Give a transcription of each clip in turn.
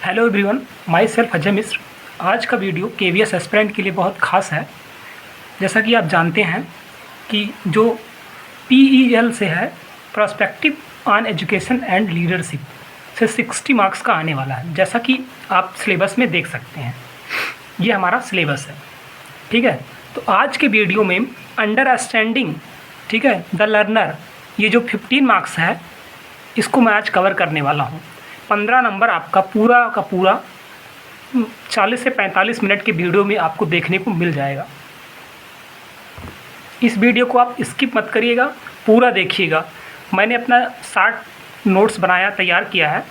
Hello everyone, myself Ajay Mishra. आज का video KVS aspirant के लिए बहुत ख़ास है। जैसा कि आप जानते हैं कि जो पीईएल से है, prospective on education and leadership से 60 मार्क्स का आने वाला है। जैसा कि आप सिलेबस में देख सकते हैं, ये हमारा सिलेबस है। ठीक है, तो आज के वीडियो में अंडरस्टैंडिंग, ठीक है, द लर्नर, ये जो 15 मार्क्स है, इसको मैं आज कवर करने वाला हूँ। 15 नंबर आपका पूरा का पूरा 40 से 45 मिनट के वीडियो में आपको देखने को मिल जाएगा। इस वीडियो को आप स्किप मत करिएगा, पूरा देखिएगा। मैंने अपना 60 नोट्स बनाया, तैयार किया है,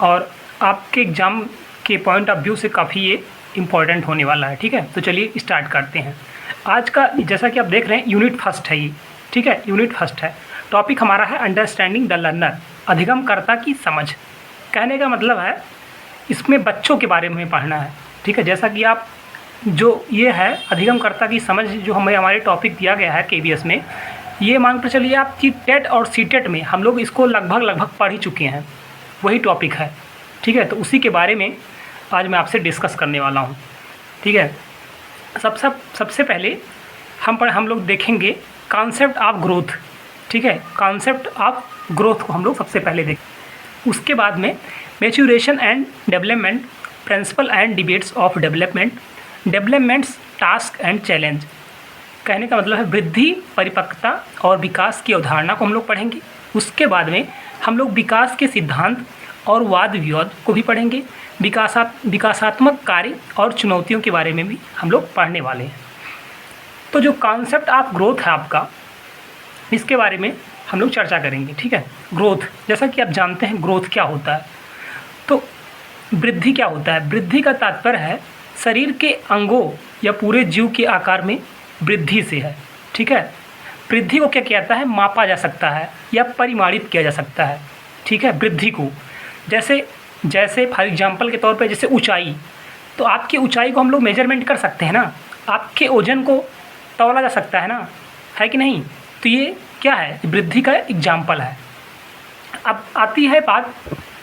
और आपके एग्ज़ाम के पॉइंट ऑफ व्यू से काफ़ी ये इम्पॉर्टेंट होने वाला है। ठीक है, तो चलिए स्टार्ट करते हैं। आज का, जैसा कि आप देख रहे हैं, यूनिट फर्स्ट है ये। ठीक है, यूनिट फर्स्ट है। टॉपिक हमारा है अंडरस्टैंडिंग द लर्नर, अधिगमकर्ता की समझ। कहने का मतलब है इसमें बच्चों के बारे में पढ़ना है। ठीक है, जैसा कि आप जो ये है अधिगमकर्ता की समझ, जो हमें हमारे टॉपिक दिया गया है केवीएस में, ये मान कर चलिए आप कि टेट और सीटेट में हम लोग इसको लगभग पढ़ ही चुके हैं, वही टॉपिक है। ठीक है, तो उसी के बारे में आज मैं आपसे डिस्कस करने वाला हूँ। ठीक है, सबसे पहले हम लोग देखेंगे कॉन्सेप्ट ऑफ ग्रोथ। ठीक है, कॉन्सेप्ट ऑफ ग्रोथ को हम लोग सबसे पहले देखें। उसके बाद में maturation and development, principle and debates of development, developments task and challenge. कहने का मतलब है वृद्धि, परिपक्वता और विकास की अवधारणा को हम लोग पढ़ेंगे। उसके बाद में हम लोग विकास के सिद्धांत और वाद विवाद को भी पढ़ेंगे। विकासात्मक कार्य और चुनौतियों के बारे में भी हम लोग पढ़ने वाले हैं। तो जो कॉन्सेप्ट ऑफ ग्रोथ है आपका, इसके बारे में हम लोग चर्चा करेंगे। ठीक है, ग्रोथ, जैसा कि आप जानते हैं ग्रोथ क्या होता है, तो वृद्धि क्या होता है। वृद्धि का तात्पर्य है शरीर के अंगों या पूरे जीव के आकार में वृद्धि से है। ठीक है, वृद्धि को क्या कहता है, मापा जा सकता है या परिमाणित किया जा सकता है। ठीक है, वृद्धि को जैसे फॉर एग्जांपल के तौर पे, जैसे ऊंचाई, तो आपकी ऊंचाई को हम लोग मेजरमेंट कर सकते हैं ना, आपके वजन को तौला जा सकता है ना, है कि नहीं। तो ये क्या है, वृद्धि का एग्जाम्पल है। अब आती है बात,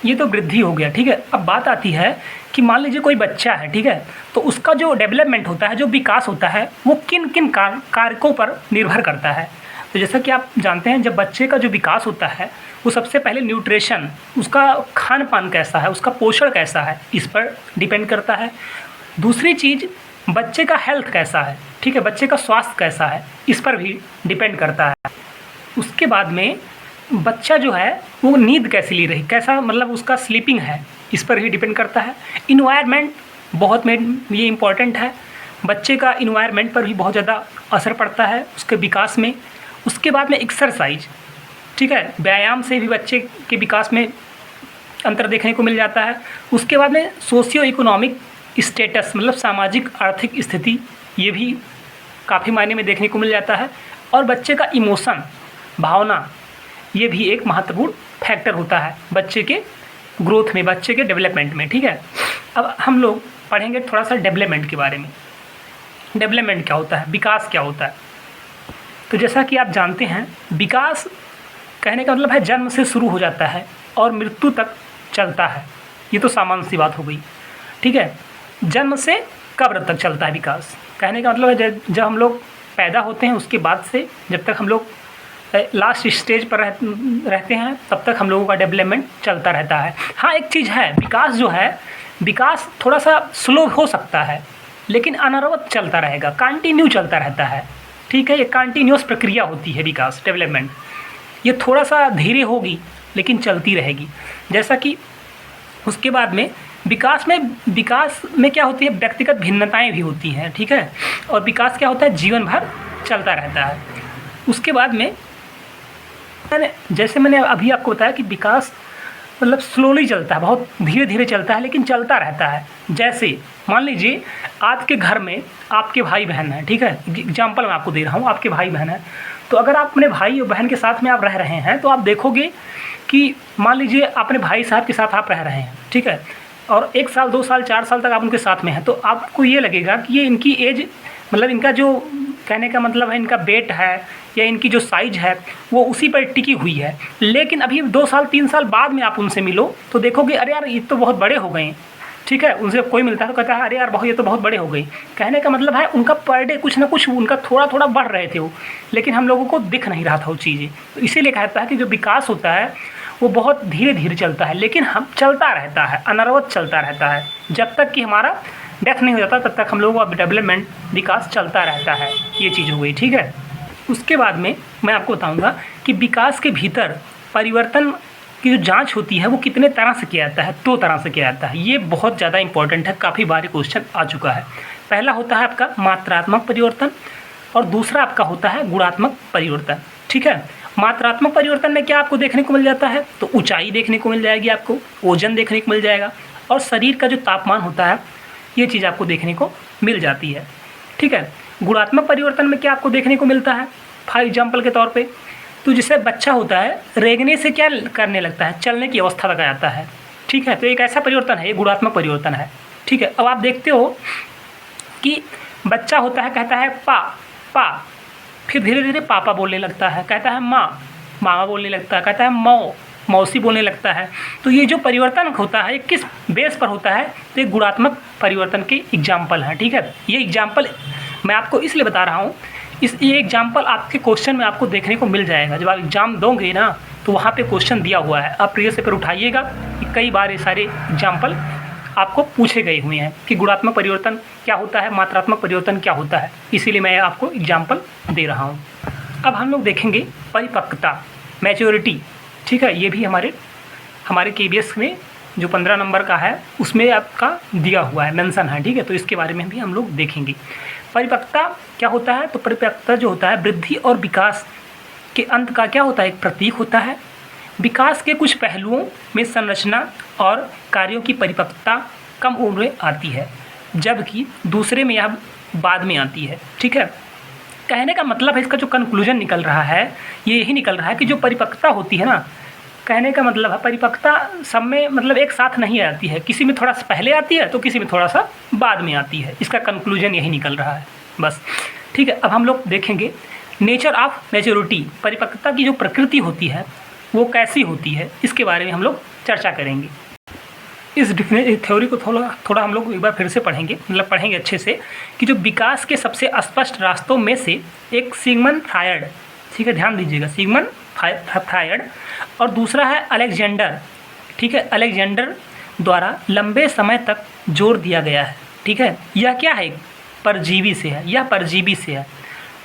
ये तो वृद्धि हो गया। ठीक है, अब बात आती है कि मान लीजिए कोई बच्चा है। ठीक है, तो उसका जो डेवलपमेंट होता है, जो विकास होता है, वो किन किन कारकों पर निर्भर करता है। तो जैसा कि आप जानते हैं, जब बच्चे का जो विकास होता है, वो सबसे पहले न्यूट्रिशन, उसका खान पान कैसा है, उसका पोषण कैसा है, इस पर डिपेंड करता है। दूसरी चीज़, बच्चे का हेल्थ कैसा है। ठीक है, बच्चे का स्वास्थ्य कैसा है, इस पर भी डिपेंड करता है। उसके बाद में बच्चा जो है वो नींद कैसी ले रही, कैसा मतलब उसका स्लीपिंग है, इस पर भी डिपेंड करता है। इन्वायरमेंट बहुत में ये इम्पॉर्टेंट है, बच्चे का इन्वायरमेंट पर भी बहुत ज़्यादा असर पड़ता है उसके विकास में। उसके बाद में एक्सरसाइज, ठीक है, व्यायाम से भी बच्चे के विकास में अंतर देखने को मिल जाता है। उसके बाद में सोशियो इकोनॉमिक स्टेटस, मतलब सामाजिक आर्थिक स्थिति, ये भी काफ़ी मायने में देखने को मिल जाता है। और बच्चे का इमोशन, भावना, ये भी एक महत्वपूर्ण फैक्टर होता है बच्चे के ग्रोथ में, बच्चे के डेवलपमेंट में। ठीक है, अब हम लोग पढ़ेंगे थोड़ा सा डेवलपमेंट के बारे में। डेवलपमेंट क्या होता है, विकास क्या होता है। तो जैसा कि आप जानते हैं, विकास कहने का मतलब है जन्म से शुरू हो जाता है और मृत्यु तक चलता है। ये तो सामान्य सी बात हो गई। ठीक है, जन्म से कब्र तक चलता है विकास। कहने का मतलब है जब हम लोग पैदा होते हैं, उसके बाद से जब तक हम लोग लास्ट स्टेज पर रहते हैं, तब तक हम लोगों का डेवलपमेंट चलता रहता है। हाँ, एक चीज़ है, विकास जो है, विकास थोड़ा सा स्लो हो सकता है, लेकिन अनवरत चलता रहेगा, कंटिन्यू चलता रहता है। ठीक है, ये कंटिन्यूअस प्रक्रिया होती है विकास, डेवलपमेंट। ये थोड़ा सा धीरे होगी लेकिन चलती रहेगी। जैसा कि उसके बाद में विकास में क्या होती है, व्यक्तिगत भिन्नताएं भी होती हैं। ठीक है, और विकास क्या होता है, जीवन भर चलता रहता है। उसके बाद में मैंने अभी आपको बताया कि विकास मतलब स्लोली चलता है, बहुत धीरे धीरे चलता है, लेकिन चलता रहता है। जैसे मान लीजिए आपके घर में आपके भाई बहन हैं। ठीक है, एग्जाम्पल मैं आपको दे रहा हूँ, आपके भाई बहन हैं। तो अगर आप अपने भाई और बहन के साथ में आप रह रहे हैं, तो आप देखोगे कि मान लीजिए अपने भाई साहब के साथ आप रह रहे हैं। ठीक है, और 1 साल 2 साल 4 साल तक आप उनके साथ में हैं, तो आपको ये लगेगा कि ये इनकी एज, मतलब इनका जो कहने का मतलब है, इनका वेट है या इनकी जो साइज़ है वो उसी पर टिकी हुई है। लेकिन अभी 2 साल 3 साल बाद में आप उनसे मिलो तो देखोगे, अरे यार ये तो बहुत बड़े हो गए हैं। ठीक है, उनसे कोई मिलता है तो कहता है अरे यार ये तो बहुत बड़े हो गई। कहने का मतलब है उनका पर डे कुछ ना कुछ उनका थोड़ा थोड़ा बढ़ रहे थे वो, लेकिन हम लोगों को दिख नहीं रहा था वो चीज़ें। तो इसीलिए कहता है कि जो विकास होता है वो बहुत धीरे धीरे चलता है, लेकिन हम चलता रहता है, अनवरत चलता रहता है। जब तक कि हमारा डेथ नहीं हो जाता तब तक हम लोगों का डेवलपमेंट विकास चलता रहता है। ये चीज़ हो गई, ठीक है। उसके बाद में मैं आपको बताऊँगा कि विकास के भीतर परिवर्तन की जो जांच होती है वो कितने तरह से किया जाता है। 2 तरह से किया जाता है। ये बहुत ज़्यादा इंपॉर्टेंट है, काफ़ी बार क्वेश्चन आ चुका है। पहला होता है आपका मात्रात्मक परिवर्तन और दूसरा आपका होता है गुणात्मक परिवर्तन, ठीक है। मात्रात्मक परिवर्तन में क्या आपको देखने को मिल जाता है, तो ऊंचाई देखने को मिल जाएगी, आपको वजन देखने को मिल जाएगा और शरीर का जो तापमान होता है ये चीज़ आपको देखने को मिल जाती है, ठीक है। गुणात्मक परिवर्तन में क्या आपको देखने को मिलता है, फॉर एग्जाम्पल के तौर पर तो जैसे बच्चा होता है रेंगने से क्या करने लगता है, चलने की अवस्था तक आ जाता है, ठीक है। तो एक ऐसा परिवर्तन है, ये गुणात्मक परिवर्तन है, ठीक है। अब आप देखते हो कि बच्चा होता है कहता है पा पा, फिर धीरे धीरे पापा बोलने लगता है, कहता है माँ मामा बोलने लगता है, कहता है मौसी बोलने लगता है। तो ये जो परिवर्तन होता है ये किस बेस पर होता है, तो ये गुणात्मक परिवर्तन के एग्जाम्पल हैं, ठीक है। ये एग्जाम्पल मैं आपको इसलिए बता रहा हूँ, ये एग्जाम्पल आपके क्वेश्चन में आपको देखने को मिल जाएगा। जब आप एग्ज़ाम दोगे ना तो वहाँ पे क्वेश्चन दिया हुआ है, आप प्रीवियस पेपर उठाइएगा कि कई बार ये सारे एग्जाम्पल आपको पूछे गए हुए हैं कि गुणात्मक परिवर्तन क्या होता है, मात्रात्मक परिवर्तन क्या होता है। इसीलिए मैं आपको एग्जाम्पल दे रहा हूँ। अब हम लोग देखेंगे परिपक्वता, मैच्योरिटी, ठीक है। ये भी हमारे KBS में जो 15 नंबर का है उसमें आपका दिया हुआ है, मेंशन है, ठीक है। तो इसके बारे में भी हम लोग देखेंगे। परिपक्वता क्या होता है, तो परिपक्वता जो होता है वृद्धि और विकास के अंत का क्या होता है, एक प्रतीक होता है। विकास के कुछ पहलुओं में संरचना और कार्यों की परिपक्वता कम उम्र में आती है, जबकि दूसरे में यह बाद में आती है, ठीक है। कहने का मतलब है, इसका जो कंक्लूजन निकल रहा है ये यही निकल रहा है कि जो परिपक्वता होती है ना, कहने का मतलब है परिपक्वता सब में मतलब एक साथ नहीं आती है, किसी में थोड़ा सा पहले आती है तो किसी में थोड़ा सा बाद में आती है। इसका कंक्लूजन यही निकल रहा है बस, ठीक है। अब हम लोग देखेंगे नेचर ऑफ मैच्योरिटी, परिपक्वता की जो प्रकृति होती है वो कैसी होती है, इसके बारे में हम लोग चर्चा करेंगे। इस थ्योरी को थोड़ा हम लोग एक बार फिर से पढ़ेंगे, मतलब पढ़ेंगे अच्छे से कि जो विकास के सबसे स्पष्ट रास्तों में से एक सिगमंड फ्रायड, ठीक है, ध्यान दीजिएगा, सिगमंड फ्रायड, और दूसरा है अलेक्जेंडर, ठीक है, अलेक्जेंडर द्वारा लंबे समय तक जोर दिया गया है, ठीक है। यह क्या है, परजीवी से है, यह परजीवी से है,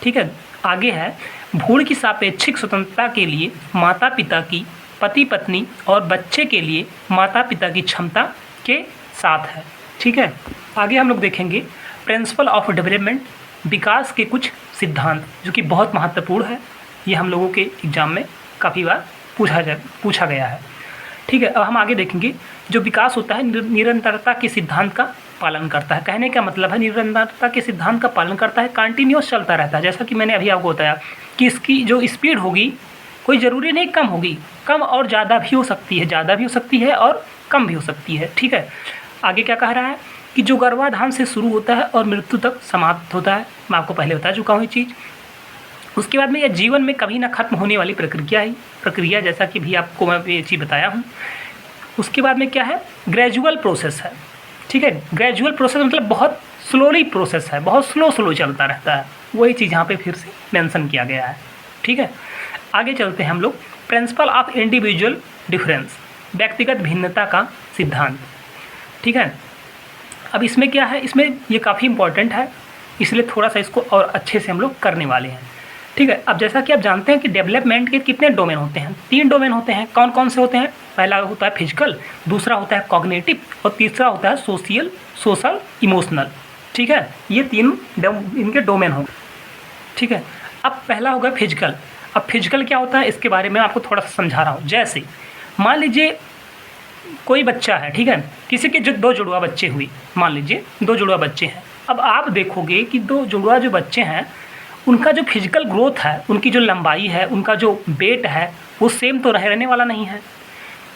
ठीक है। आगे है भ्रूण की सापेक्षिक स्वतंत्रता के लिए माता पिता की, पति पत्नी और बच्चे के लिए माता पिता की क्षमता के साथ है, ठीक है। आगे हम लोग देखेंगे प्रिंसिपल ऑफ डेवलपमेंट, विकास के कुछ सिद्धांत, जो कि बहुत महत्वपूर्ण है। ये हम लोगों के एग्जाम में काफ़ी बार पूछा गया है, ठीक है। अब हम आगे देखेंगे जो विकास होता है निरंतरता के सिद्धांत का पालन करता है। कहने का मतलब है निरंतरता के सिद्धांत का पालन करता है, कंटिन्यूस चलता रहता है। जैसा कि मैंने अभी आपको बताया कि इसकी जो स्पीड होगी कोई ज़रूरी नहीं कम होगी, कम और ज़्यादा भी हो सकती है, ज़्यादा भी हो सकती है और कम भी हो सकती है, ठीक है। आगे क्या कह रहा है कि जो गर्भाधान से शुरू होता है और मृत्यु तक समाप्त होता है, मैं आपको पहले बता चुका हूँ ये चीज़। उसके बाद में यह जीवन में कभी ना खत्म होने वाली प्रक्रिया, जैसा कि भी आपको मैं ये चीज़ बताया हूँ। उसके बाद में क्या है, ग्रेजुअल प्रोसेस है, ठीक है। ग्रेजुअल प्रोसेस मतलब बहुत स्लोली प्रोसेस है, बहुत स्लो चलता रहता है, वही चीज़ यहाँ पे फिर से मेंशन किया गया है, ठीक है। आगे चलते हैं हम लोग प्रिंसिपल ऑफ इंडिविजुअल डिफरेंस, व्यक्तिगत भिन्नता का सिद्धांत, ठीक है। अब इसमें क्या है, इसमें ये काफ़ी इंपॉर्टेंट है, इसलिए थोड़ा सा इसको और अच्छे से हम लोग करने वाले हैं, ठीक है। अब जैसा कि आप जानते हैं कि डेवलपमेंट के कितने डोमेन होते हैं, 3 डोमेन होते हैं। कौन कौन से होते हैं, पहला होता है फिजिकल, दूसरा होता है कॉग्निटिव और तीसरा होता है सोशल इमोशनल, ठीक है। ये 3 इनके डोमेन होंगे, ठीक है। अब पहला होगा फिजिकल। अब फिजिकल क्या होता है इसके बारे में आपको थोड़ा सा समझा रहा हूँ। जैसे मान लीजिए कोई बच्चा है, ठीक है, किसी के जो 2 जुड़वा बच्चे हुए, मान लीजिए 2 जुड़वा बच्चे हैं। अब आप देखोगे कि 2 जुड़वा जो बच्चे हैं उनका जो फिजिकल ग्रोथ है, उनकी जो लंबाई है, उनका जो वेट है वो सेम तो रहने वाला नहीं है,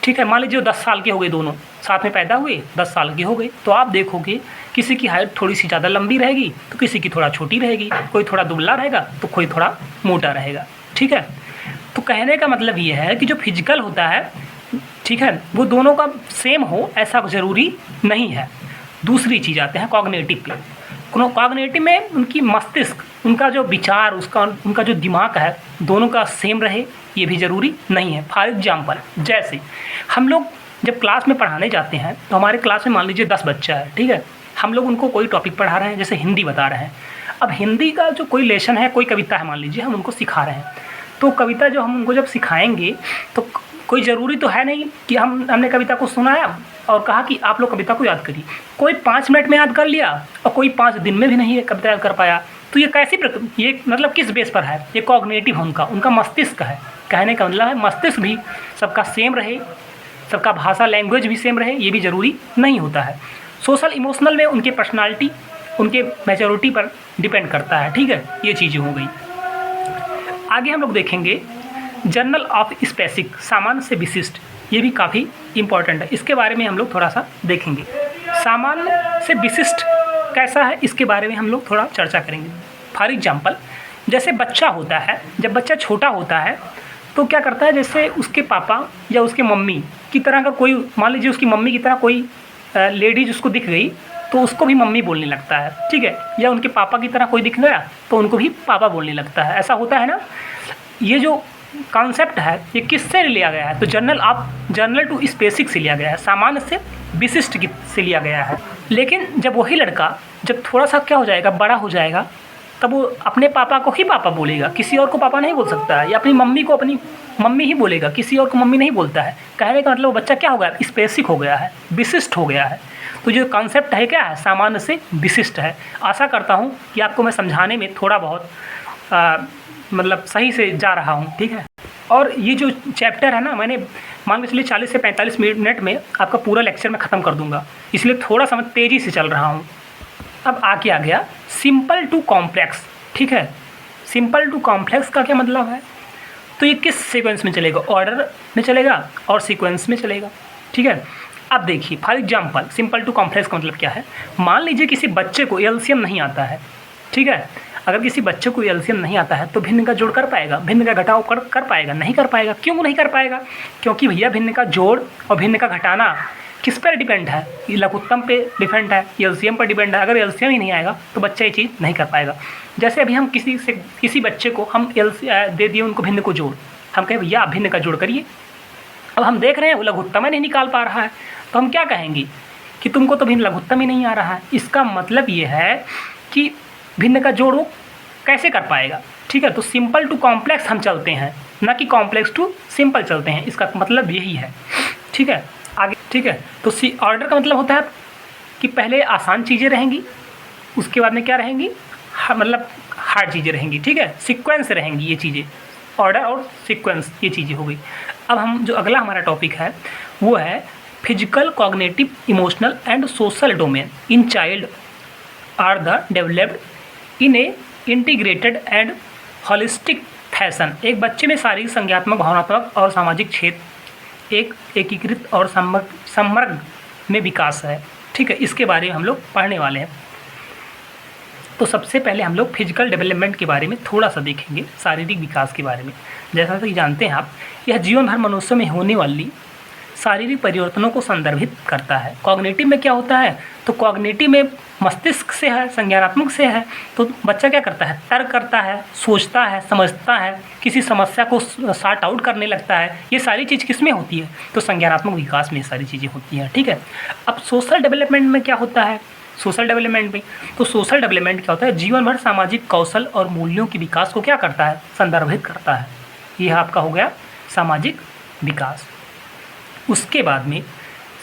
ठीक है। मान लीजिए 10 साल के हो गए, दोनों साथ में पैदा हुए, 10 साल के हो गए, तो आप देखोगे किसी की हाइट थोड़ी सी ज़्यादा लंबी रहेगी तो किसी की थोड़ा छोटी रहेगी, कोई थोड़ा दुबला रहेगा तो कोई थोड़ा मोटा रहेगा, ठीक है। तो कहने का मतलब ये है कि जो फिजिकल होता है ठीक है, वो दोनों का सेम हो ऐसा ज़रूरी नहीं है। दूसरी चीज़ आते हैं कॉग्निटिव पे। कॉग्निटिव में उनकी मस्तिष्क, उनका जो विचार, उनका जो दिमाग है, दोनों का सेम रहे ये भी ज़रूरी नहीं है। फॉर एग्जाम्पल, जैसे हम लोग जब क्लास में पढ़ाने जाते हैं तो हमारे क्लास में मान लीजिए 10 बच्चा है, ठीक है। हम लोग उनको कोई टॉपिक पढ़ा रहे हैं, जैसे हिंदी बता रहे हैं। अब हिंदी का जो कोई लेसन है, कोई कविता है मान लीजिए, हम उनको सिखा रहे हैं। तो कविता जो हम उनको जब सिखाएंगे तो कोई ज़रूरी तो है नहीं कि हमने कविता को सुनाया और कहा कि आप लोग कविता को याद करिए। कोई 5 मिनट में याद कर लिया और कोई 5 दिन में भी नहीं कविता याद कर पाया। तो ये कैसी ये मतलब किस बेस पर है? ये कॉग्निटिव उनका मस्तिष्क है। कहने का मतलब है मस्तिष्क भी सबका सेम रहे, सबका भाषा लैंग्वेज भी सेम रहे, ये भी ज़रूरी नहीं होता है। सोशल इमोशनल में उनके पर्सनालिटी, उनके मैच्योरिटी पर डिपेंड करता है, ठीक है। ये चीज़ें हो गई। आगे हम लोग देखेंगे जर्नल ऑफ स्पेसिफिक, सामान्य से विशिष्ट। ये भी काफ़ी इम्पॉर्टेंट है, इसके बारे में हम लोग थोड़ा सा देखेंगे। सामान्य से विशिष्ट कैसा है, इसके बारे में हम लोग थोड़ा चर्चा करेंगे। फॉर एग्जाम्पल, जैसे बच्चा होता है, जब बच्चा छोटा होता है तो क्या करता है, जैसे उसके पापा या उसके मम्मी की तरह का कोई, मान लीजिए उसकी मम्मी की तरह कोई लेडीज उसको दिख गई तो उसको भी मम्मी बोलने लगता है, ठीक है। या उनके पापा की तरह कोई दिख गया तो उनको भी पापा बोलने लगता है। ऐसा होता है ना। ये जो कॉन्सेप्ट है ये किससे लिया गया है? तो जर्नल टू स्पेसिफिक से लिया गया है, सामान्य से विशिष्ट से लिया गया है। लेकिन जब वही लड़का जब थोड़ा सा क्या हो जाएगा, बड़ा हो जाएगा, तब वो अपने पापा को ही पापा बोलेगा, किसी और को पापा नहीं बोल सकता है। या अपनी मम्मी को अपनी मम्मी ही बोलेगा, किसी और को मम्मी नहीं बोलता है। कहने का मतलब वो बच्चा क्या हो गया, स्पेसिफिक हो गया है, विशिष्ट हो गया है। तो जो कॉन्सेप्ट है क्या है, सामान्य से विशिष्ट है। आशा करता हूँ कि आपको मैं समझाने में थोड़ा बहुत मतलब सही से जा रहा हूँ, ठीक है। और ये जो चैप्टर है ना, मैंने मान के चलिए 40 से 45 मिनट में आपका पूरा लेक्चर मैं ख़त्म कर दूँगा, इसलिए थोड़ा सा मैं तेज़ी से चल रहा हूँ। अब आगे आ गया सिंपल टू कॉम्प्लेक्स, ठीक है। सिंपल टू कॉम्प्लेक्स का क्या मतलब है? तो ये किस सीक्वेंस में चलेगा, ऑर्डर में चलेगा और सीक्वेंस में चलेगा, ठीक है। अब देखिए for example, simple to complex का मतलब क्या है। मान लीजिए किसी बच्चे को एलसीएम नहीं आता है, ठीक है। अगर किसी बच्चे को एलसीएम नहीं आता है तो भिन्न का जोड़ कर पाएगा, भिन्न का घटाव कर पाएगा? नहीं कर पाएगा। क्यों नहीं कर पाएगा? क्योंकि भैया भिन्न का जोड़ और भिन्न का घटाना किस पर डिपेंड है? ये लघुत्तम पे डिपेंड है, एलसीएम पर डिपेंड है। अगर एलसीएम ही नहीं आएगा तो बच्चा ये चीज़ नहीं कर पाएगा। जैसे अभी हम किसी बच्चे को हम दे दिए उनको भिन्न को जोड़, हम कहें भैया आप भिन्न का जोड़ करिए। अब हम देख रहे हैं वो लघुत्तम ही नहीं निकाल पा रहा है, तो हम क्या कहेंगे कि तुमको तो भिन्न लघुत्तम ही नहीं आ रहा है। इसका मतलब ये है कि भिन्न का जोड़ वो कैसे कर पाएगा, ठीक है। तो सिंपल टू कॉम्प्लेक्स हम चलते हैं, ना कि कॉम्प्लेक्स टू सिंपल चलते हैं। इसका मतलब यही है, ठीक है। आगे, ठीक है। तो ऑर्डर का मतलब होता है कि पहले आसान चीज़ें रहेंगी, उसके बाद में क्या रहेंगी, मतलब हार्ड चीज़ें रहेंगी, ठीक है। सीक्वेंस रहेंगी ये चीज़ें, ऑर्डर और सीक्वेंस, ये चीज़ें हो गई। अब हम जो अगला हमारा टॉपिक है वो है physical, cognitive, emotional and social domain in child are the developed in a integrated and holistic fashion. एक बच्चे में शारीरिक, संज्ञात्मक, भावनात्मक और सामाजिक क्षेत्र एक एकीकृत और समग्र में विकास है, ठीक है। इसके बारे में हम लोग पढ़ने वाले हैं। तो सबसे पहले हम लोग फिजिकल डेवलपमेंट के बारे में थोड़ा सा देखेंगे, शारीरिक विकास के बारे में। जैसा कि जानते हैं आप, यह जीवन भर मनुष्य में होने वाली शारीरिक परिवर्तनों को संदर्भित करता है। कॉग्निटिव में क्या होता है, तो कॉग्निटिव में मस्तिष्क से है, संज्ञानात्मक से है। तो बच्चा क्या करता है, तर्क करता है, सोचता है, समझता है, किसी समस्या को सॉर्ट आउट करने लगता है। ये सारी चीज़ किस में होती है, तो संज्ञानात्मक विकास में ये सारी चीज़ें होती हैं, ठीक है। अब सोशल डेवलपमेंट में क्या होता है, सोशल डेवलपमेंट में, तो सोशल डेवलपमेंट क्या होता है, जीवन भर सामाजिक कौशल और मूल्यों के विकास को क्या करता है, संदर्भित करता है। यह आपका हो गया सामाजिक विकास। उसके बाद में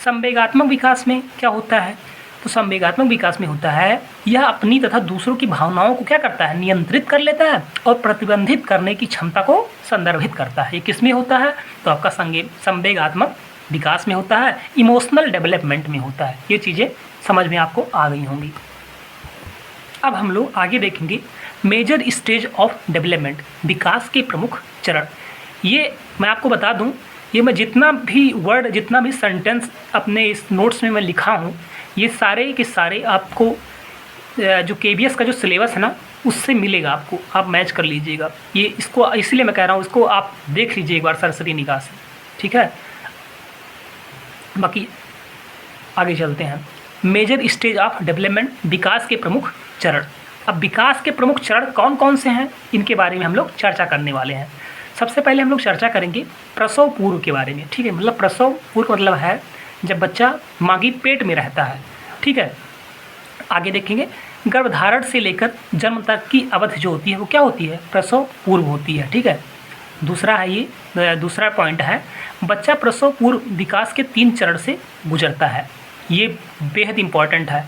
संवेगात्मक विकास में क्या होता है, तो संवेगात्मक विकास में होता है यह अपनी तथा दूसरों की भावनाओं को क्या करता है, नियंत्रित कर लेता है और प्रतिबंधित करने की क्षमता को संदर्भित करता है। ये किस में होता है, तो आपका संवेगात्मक विकास में होता है, इमोशनल डेवलपमेंट में होता है। ये चीज़ें समझ में आपको आ गई होंगी। अब हम लोग आगे देखेंगे मेजर स्टेज ऑफ डेवलपमेंट, विकास के प्रमुख चरण। ये मैं आपको बता दूं, ये मैं जितना भी वर्ड, जितना भी सेंटेंस अपने इस नोट्स में मैं लिखा हूँ, ये सारे के सारे आपको जो KBS का जो सिलेबस है ना, उससे मिलेगा आपको, आप मैच कर लीजिएगा। ये इसको इसलिए मैं कह रहा हूँ, इसको आप देख लीजिए एक बार सरसरी निगाह से, ठीक है। बाकी आगे चलते हैं। मेजर स्टेज ऑफ डेवलपमेंट, विकास के प्रमुख चरण। अब विकास के प्रमुख चरण कौन कौन से हैं, इनके बारे में हम लोग चर्चा करने वाले हैं। सबसे पहले हम लोग चर्चा करेंगे प्रसव पूर्व के बारे में, ठीक है। मतलब प्रसव पूर्व का मतलब है जब बच्चा माँ की पेट में रहता है, ठीक है। आगे देखेंगे गर्भधारण से लेकर जन्म तक की अवधि जो होती है वो क्या होती है, प्रसव पूर्व होती है, ठीक है। दूसरा है ये, दूसरा पॉइंट है बच्चा प्रसव पूर्व विकास के 3 चरण से गुजरता है। ये बेहद इम्पॉर्टेंट है,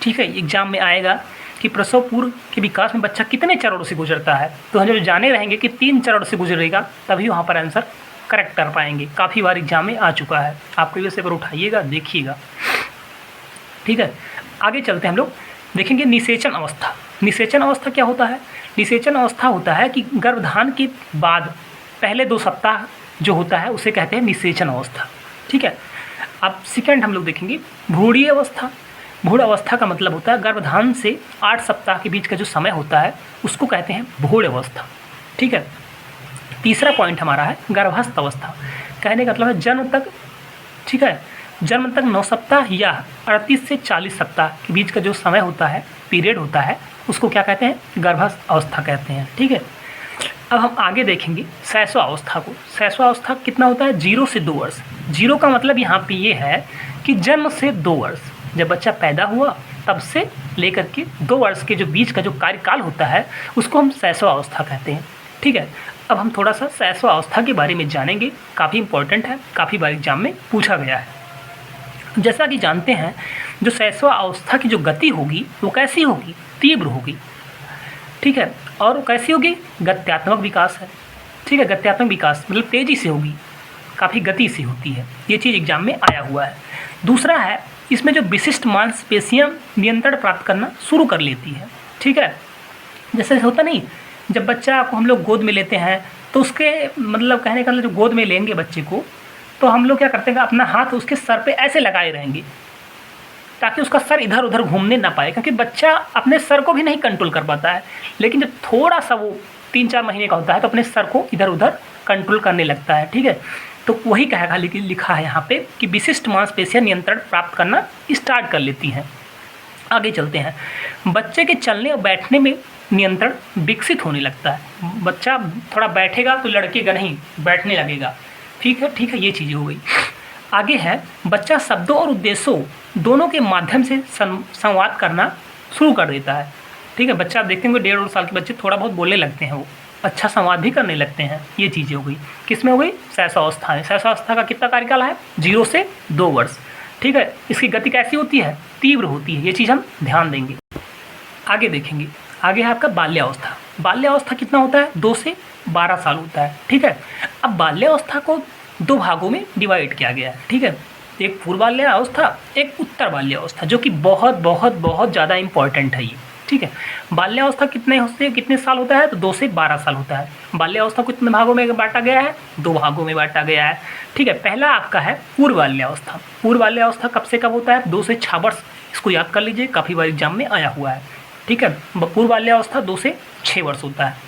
ठीक है। एग्जाम में आएगा कि प्रसव पूर्व के विकास में बच्चा कितने चरणों से गुजरता है, तो हम जब जाने रहेंगे कि 3 चरण से गुजरेगा तभी वहाँ पर आंसर करेक्ट कर पाएंगे। काफ़ी बार एग्जाम में आ चुका है, आप प्रीवियस पेपर उठाइएगा, देखिएगा, ठीक है। आगे चलते हैं, हम लोग देखेंगे निषेचन अवस्था। निषेचन अवस्था क्या होता है? निषेचन अवस्था होता है कि गर्भधान के बाद पहले 2 सप्ताह जो होता है उसे कहते हैं निषेचन अवस्था, ठीक है। अब सेकंड हम लोग देखेंगे भ्रूणीय अवस्था। भ्रूण अवस्था का मतलब होता है गर्भधान से 8 सप्ताह के बीच का जो समय होता है उसको कहते हैं भ्रूण अवस्था, ठीक है। तीसरा पॉइंट हमारा है गर्भस्थ अवस्था। कहने का मतलब है जन्म तक, ठीक है, जन्म तक 9 सप्ताह या 38 से 40 सप्ताह के बीच का जो समय होता है, पीरियड होता है, उसको क्या कहते हैं, गर्भस्थ अवस्था कहते हैं, ठीक है। अब हम आगे देखेंगे शैशव अवस्था को। शैशव अवस्था कितना होता है, 0 से 2 वर्ष। 0 का मतलब यहाँ पे ये है कि जन्म से 2 वर्ष, जब बच्चा पैदा हुआ तब से लेकर के 2 वर्ष के जो बीच का जो कार्यकाल होता है उसको हम शैशव अवस्था कहते हैं, ठीक है। अब हम थोड़ा सा शैशव अवस्था के बारे में जानेंगे, काफ़ी इंपॉर्टेंट है, काफ़ी बार एग्जाम में पूछा गया है। जैसा कि जानते हैं जो शैशव अवस्था की जो गति होगी वो कैसी होगी, तीव्र होगी, ठीक है। और वो कैसी होगी, गत्यात्मक विकास है, ठीक है। गत्यात्मक विकास मतलब तेज़ी से होगी, काफ़ी गति से होती है, ये चीज़ एग्जाम में आया हुआ है। दूसरा है इसमें जो विशिष्ट मांसपेशियाँ नियंत्रण प्राप्त करना शुरू कर लेती है, ठीक है। जैसे होता नहीं, जब बच्चा को हम लोग गोद में लेते हैं तो उसके मतलब कहने का जो गोद में लेंगे बच्चे को, तो हम लोग क्या करते हैं अपना हाथ उसके सर पे ऐसे लगाए रहेंगे ताकि उसका सर इधर उधर घूमने ना पाए, क्योंकि बच्चा अपने सर को भी नहीं कंट्रोल कर पाता है। लेकिन जब थोड़ा सा वो 3-4 महीने का होता है तो अपने सर को इधर उधर कंट्रोल करने लगता है, ठीक है। तो वही कहेगा, लेकिन लिखा है यहाँ पे कि विशिष्ट मांसपेशियाँ नियंत्रण प्राप्त करना स्टार्ट कर लेती हैं। आगे चलते हैं, बच्चे के चलने और बैठने में नियंत्रण विकसित होने लगता है। बच्चा थोड़ा बैठेगा तो लड़केगा नहीं, बैठने लगेगा, ठीक है, ठीक है, ये चीज़ें हो गई। आगे है बच्चा शब्दों और उद्देश्यों दोनों के माध्यम से संवाद करना शुरू कर देता है, ठीक है। बच्चा आप देखते होंगे 1.5-2 साल के बच्चे थोड़ा बहुत बोलने लगते हैं, वो अच्छा संवाद भी करने लगते हैं, ये चीज़ें हो गई। किसमें हो गई, शैशव अवस्था है। शैशव अवस्था का कितना कार्यकाल है, 0 से 2 वर्ष, ठीक है। इसकी गति कैसी होती है, तीव्र होती है, ये चीज़ हम ध्यान देंगे। आगे देखेंगे, आगे है आपका बाल्यावस्था। बाल्यावस्था कितना होता है, 2 से 12 साल होता है, ठीक है। अब बाल्यावस्था को 2 भागों में डिवाइड किया गया है, ठीक है। एक पूर्व बाल्यावस्था, एक उत्तर बाल्यावस्था, जो कि बहुत बहुत बहुत ज़्यादा इंपॉर्टेंट है ये, ठीक है। बाल्यावस्था कितने साल होता है, तो 2 से 12 साल होता है। बाल्यावस्था को कितने भागों में बांटा गया है, 2 भागों में बांटा गया है, ठीक है। पहला आपका है पूर्व बाल्यावस्था। पूर्व बाल्यावस्था कब से कब होता है, 2 से 6 वर्ष, इसको याद कर लीजिए, काफ़ी बार एग्जाम में आया हुआ है, ठीक है। पूर्व बाल्यावस्था 2 से 6 वर्ष होता है।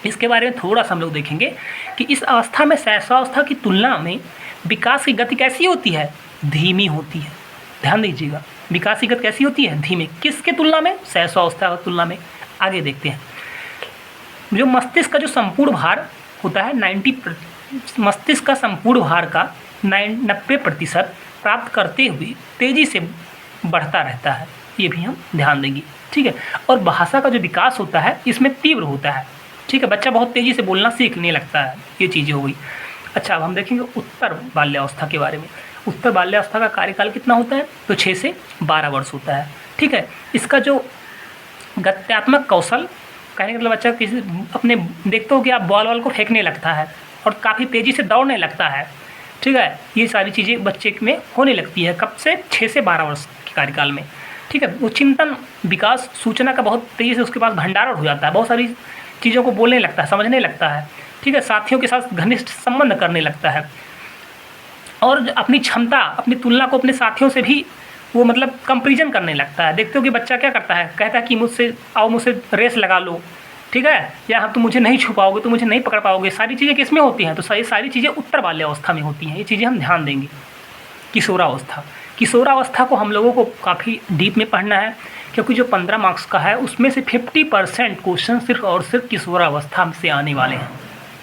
इसके बारे में थोड़ा सा हम लोग देखेंगे कि इस अवस्था में शैशवावस्था की तुलना में विकास की गति कैसी होती है, धीमी होती है। ध्यान दीजिएगा, विकास की गति कैसी होती है, धीमी। किसके तुलना में, शैशवावस्था की तुलना में। आगे देखते हैं, जो मस्तिष्क का जो संपूर्ण भार होता है 90, मस्तिष्क का संपूर्ण भार का 90% प्राप्त करते हुए तेज़ी से बढ़ता रहता है, ये भी हम ध्यान देंगे, ठीक है। और भाषा का जो विकास होता है इसमें तीव्र होता है, ठीक है। बच्चा बहुत तेज़ी से बोलना सीखने लगता है, ये चीज़ें हो गई। अच्छा, अब हम देखेंगे उत्तर बाल्यावस्था के बारे में। उत्तर बाल्यावस्था का कार्यकाल कितना होता है, तो 6 से 12 वर्ष होता है, ठीक है। इसका जो गत्यात्मक कौशल, कहने का मतलब बच्चा किसी अपने देखते हो कि आप बॉल को फेंकने लगता है और काफ़ी तेज़ी से दौड़ने लगता है, ठीक है। ये सारी चीज़ें बच्चे में होने लगती है, कब से, 6 से 12 वर्ष के कार्यकाल में, ठीक है। वो चिंतन विकास सूचना का बहुत तेज़ी से उसके पास भंडारण हो जाता है, बहुत सारी चीज़ों को बोलने लगता है, समझने लगता है, ठीक है। साथियों के साथ घनिष्ठ संबंध करने लगता है और अपनी क्षमता, अपनी तुलना को अपने साथियों से भी वो मतलब कंपैरिजन करने लगता है। देखते हो कि बच्चा क्या करता है, कहता है कि मुझसे आओ, मुझसे रेस लगा लो, ठीक है, या तुम मुझे नहीं छू पाओगे, तुम मुझे नहीं पकड़ पाओगे। सारी चीज़ें किस में होती हैं, तो सारी चीज़ें उत्तर बाल्यावस्था में होती हैं, ये चीज़ें हम ध्यान देंगे। किशोरावस्था। किशोरावस्था को हम लोगों को काफ़ी डीप में पढ़ना है, क्योंकि जो 15 मार्क्स का है उसमें से 50% क्वेश्चन सिर्फ और सिर्फ किशोरावस्था से आने वाले हैं,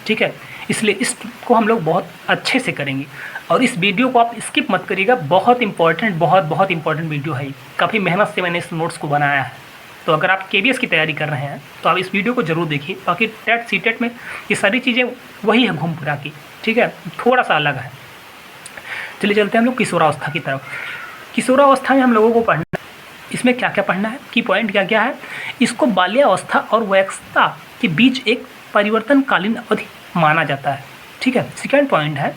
ठीक है। इसलिए इसको हम लोग बहुत अच्छे से करेंगे, और इस वीडियो को आप स्किप मत करिएगा। बहुत इंपॉर्टेंट, बहुत इंपॉर्टेंट वीडियो है। काफ़ी मेहनत से मैंने इस नोट्स को बनाया है। तो अगर आप केबीएस की तैयारी कर रहे हैं तो आप इस वीडियो को ज़रूर देखिए। बाकी टेट सीटेट में ये सारी चीज़ें वही है घूम फिरा की, ठीक है, थोड़ा सा अलग है। चलिए चलते हैं हम लोग किशोरावस्था की तरफ। किशोरावस्था में हम लोगों को पढ़ना है, इसमें क्या क्या पढ़ना है, की पॉइंट क्या क्या है। इसको बाल्यावस्था और वयस्कता के बीच एक परिवर्तनकालीन अवधि माना जाता है, ठीक है। सेकेंड पॉइंट है,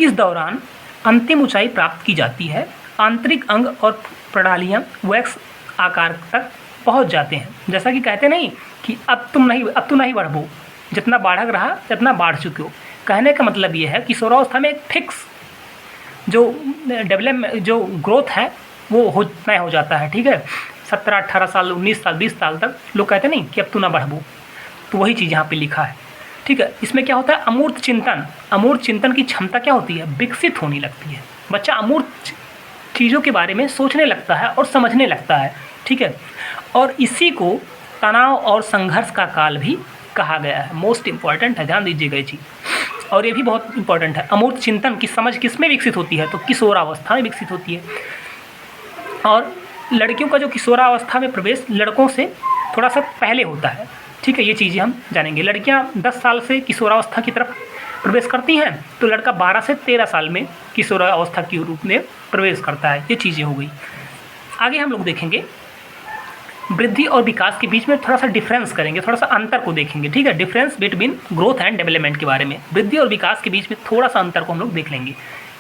इस दौरान अंतिम ऊंचाई प्राप्त की जाती है। आंतरिक अंग और प्रणालियाँ वयस्क आकार तक पहुंच जाते हैं। जैसा कि कहते नहीं कि अब तू नहीं बढ़ो, जितना बाढ़क रहा जितना बढ़ चुके हो। कहने का मतलब ये है कि किशोरावस्था में एक फिक्स जो डेवलपमेंट, जो ग्रोथ है वो तय हो जाता है, ठीक है। 17, 18 साल, 19 साल, 20 साल तक लोग कहते नहीं कि अब तू ना बढ़ो, तो वही चीज़ यहाँ पे लिखा है, ठीक है। इसमें क्या होता है, अमूर्त चिंतन। अमूर्त चिंतन की क्षमता क्या होती है, विकसित होने लगती है। बच्चा अमूर्त चीज़ों के बारे में सोचने लगता है और समझने लगता है, ठीक है। और इसी को तनाव और संघर्ष का काल भी कहा गया है। मोस्ट इंपॉर्टेंट है, ध्यान दीजिएगा ये चीज़। और ये भी बहुत इंपॉर्टेंट है, अमूर्त चिंतन की समझ किस में विकसित होती है, तो किशोरावस्था में विकसित होती है। और लड़कियों का जो किशोरावस्था में प्रवेश लड़कों से थोड़ा सा पहले होता है, ठीक है। ये चीज़ें हम जानेंगे। लड़कियाँ 10 साल से किशोरावस्था की तरफ प्रवेश करती हैं, तो लड़का 12 से 13 साल में किशोरावस्था के रूप में प्रवेश करता है। ये चीज़ें हो गई। आगे हम लोग देखेंगे वृद्धि और विकास के बीच में थोड़ा सा डिफरेंस करेंगे, थोड़ा सा अंतर को देखेंगे, ठीक है। Difference between growth and development के बारे में, वृद्धि और विकास के बीच में थोड़ा सा अंतर को हम लोग देख लेंगे।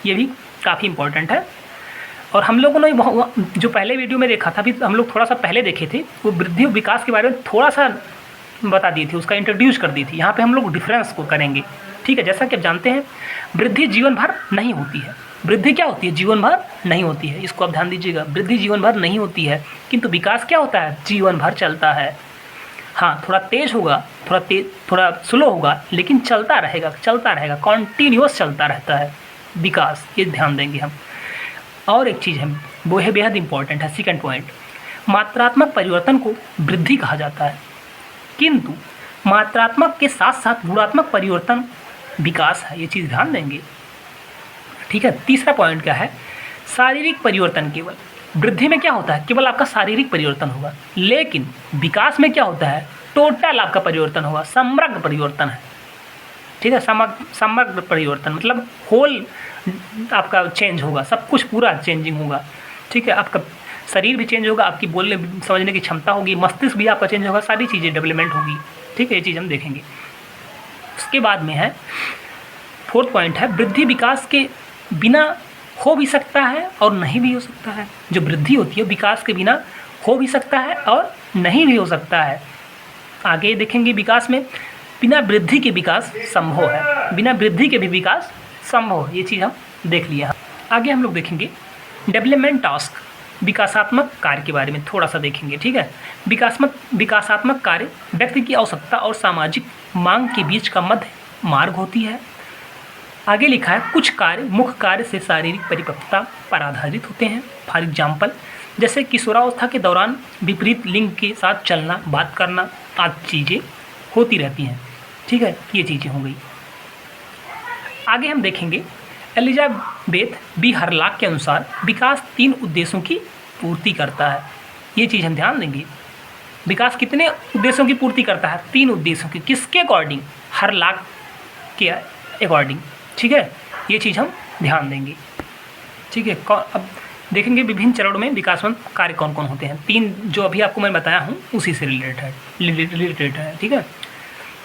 ये भी काफ़ी इंपॉर्टेंट है। और हम लोगों ने जो पहले वीडियो में देखा था, भी हम लोग थोड़ा सा पहले देखे थे, वो वृद्धि और विकास के बारे में थोड़ा सा बता दी थी, उसका इंट्रोड्यूस कर दी थी। यहाँ पे हम लोग डिफरेंस को करेंगे, ठीक है। जैसा कि आप जानते हैं, वृद्धि जीवन भर नहीं होती है। वृद्धि क्या होती है, जीवन भर नहीं होती है। इसको आप ध्यान दीजिएगा, वृद्धि जीवन भर नहीं होती है। किंतु विकास क्या होता है, जीवन भर चलता है। हाँ, थोड़ा तेज होगा, थोड़ा स्लो होगा, लेकिन चलता रहेगा, कॉन्टीन्यूअस चलता रहता है विकास। ये ध्यान देंगे हम। और एक चीज़ है, वो है बेहद इंपॉर्टेंट है, सेकंड पॉइंट। मात्रात्मक परिवर्तन को वृद्धि कहा जाता है, किंतु मात्रात्मक के साथ साथ गुणात्मक परिवर्तन विकास है। ये चीज़ ध्यान देंगे, ठीक है। तीसरा पॉइंट क्या है, शारीरिक परिवर्तन। केवल वृद्धि में क्या होता है, केवल आपका शारीरिक परिवर्तन होगा, लेकिन विकास में क्या होता है, टोटल आपका परिवर्तन होगा, समग्र परिवर्तन है, ठीक है। समग्र परिवर्तन मतलब होल आपका चेंज होगा, सब कुछ पूरा चेंजिंग होगा, ठीक है। आपका शरीर भी चेंज होगा, आपकी बोलने समझने की क्षमता होगी, मस्तिष्क भी आपका चेंज होगा, सारी चीज़ें डेवलपमेंट होगी, ठीक है। ये चीज़ हम देखेंगे। उसके बाद में है फोर्थ पॉइंट है, वृद्धि विकास के बिना हो भी सकता है और नहीं भी हो सकता है। जो वृद्धि होती है विकास के बिना हो भी सकता है और नहीं भी हो सकता है। आगे देखेंगे, विकास में बिना वृद्धि के विकास संभव है, बिना वृद्धि के भी विकास संभव है। ये चीज़ हम देख लिया। आगे हम लोग देखेंगे डेवलपमेंट टास्क, विकासात्मक कार्य के बारे में थोड़ा सा देखेंगे, ठीक है। विकासात्मक कार्य व्यक्ति की आवश्यकता और सामाजिक मांग के बीच का मध्य मार्ग होती है। आगे लिखा है, कुछ कार्य मुख्य कार्य से शारीरिक परिपक्वता पर आधारित होते हैं। फॉर एग्जाम्पल, जैसे किशोरावस्था के दौरान विपरीत लिंग के साथ चलना, बात करना आदि चीज़ें होती रहती हैं, ठीक है। ये चीज़ें हो गई। आगे हम देखेंगे, एलिजाबेथ बी हरलाक के अनुसार विकास 3 उद्देश्यों की पूर्ति करता है। ये चीज़ हम ध्यान देंगे। विकास कितने उद्देश्यों की पूर्ति करता है, 3 उद्देश्यों की। किसके अकॉर्डिंग, हरलाक के अकॉर्डिंग, ठीक है। ये चीज़ हम ध्यान देंगे, ठीक है। अब देखेंगे विभिन्न चरणों में विकासवंत कार्य कौन कौन होते हैं। 3 जो अभी आपको मैं बताया हूँ उसी से रिलेटेड है, ठीक है।